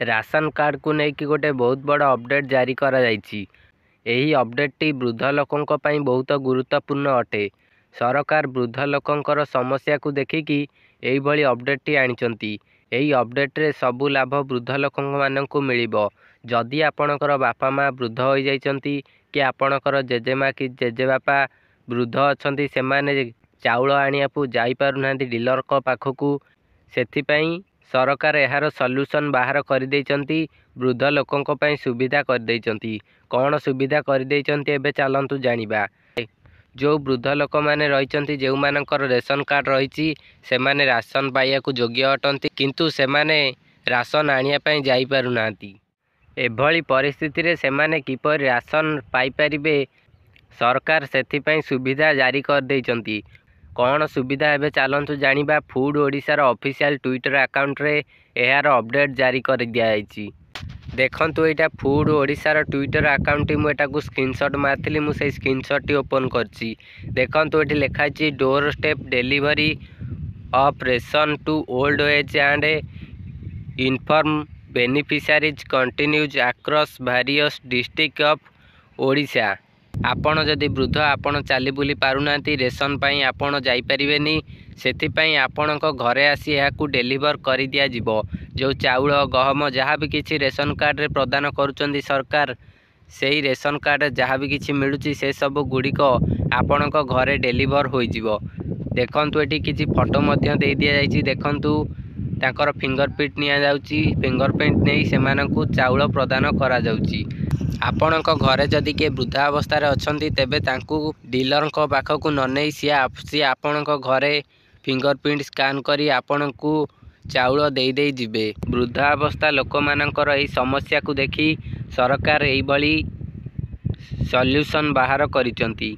Ration card को लेकिन गोटे बहुत बड़ अपडेट जारी करा जायछि। एही अपडेटटी वृद्ध लोकों पई बहुत गुरुत्वपूर्ण अटे। सरकार वृद्ध लोकंकर समस्या को देखिकी एही भली अपडेटटी आनिचंती। एही अपडेट्रे सबु लाभ वृद्ध लोकों माननकु मिलिबो। जदि आपणकर बापा माँ वृद्ध हो जाइचंती कि आपणकर जेजेमा कि जेजेबापा वृद्ध अछंती सेमाने चाउल आनियापु जाई पारुनांती डीलर को पाखकु, सेथिपई सरकार एहार सल्यूशन बाहर कर देइचंती। वृद्ध लोकों पई सुविधा कर देइचंती। कौन सुविधा कर देइचंती एबे चलंतु जानिबा। जो वृद्ध लोक माने रहिचंती जेउ मानकर रेशन कार्ड रहिची सेमाने राशन पाइया को योग्य अटंती, किंतु सेमाने राशन आनिया पई जाई पारुनांती। एभली परिस्थिति रे सेमाने किपर राशन पाई परिबे, सरकार सेथिपई सुविधा जारी कर देइचंती। कौन सुविधा एबे चलंतु जानिबा। फूड ओडिशार ऑफिशियल ट्विटर अकाउंट रे एहार अपडेट जारी कर दिया जायछि। देखंतु एटा फूड ओडिशार ट्विटर अकाउंट मु एटा को स्क्रीनशॉट मारथिली। मु से स्क्रीनशॉट टी ओपन करछि। देखंतु एठी लिखा अछि door step delivery of ration to old age and inform beneficiaries continues across various district of Odisha. आपण जदि वृद्ध आपण चाली बुली पारुनांती रेशन पई आपण जाई परिबेनी, सेथिपई आपणक घरे आसी याकू डेलीवर करि दिया जिवो। जो चाउल गहम जहाँ भी किछि रेशन कार्ड रे प्रदान करुचंदी सरकार, सेही रेशन कार्ड जहाँ भी किछि मिलुची से सब गुड़िक आपणक घरे डेलीवर होई जिवो। देखंतु एठी किछि फोटो मध्य दे दिया जायछि। देखंतु तांकर फिंगरप्रिंट निया जाउची। फिंगरप्रिंट नै सेमानकु चाउल प्रदान करा जाउची। आपणक घरे जदि के वृद्धावस्था रे अछंती तेबे तांकु डीलर को पाखकु न नै सी आपणक घरे फिंगरप्रिंट स्कैन करी आपणकु चाउल देई देई जिबे। वृद्धावस्था लोक मानकर एही समस्या को देखी सरकार एही भली सॉल्यूशन बाहर करिचंती।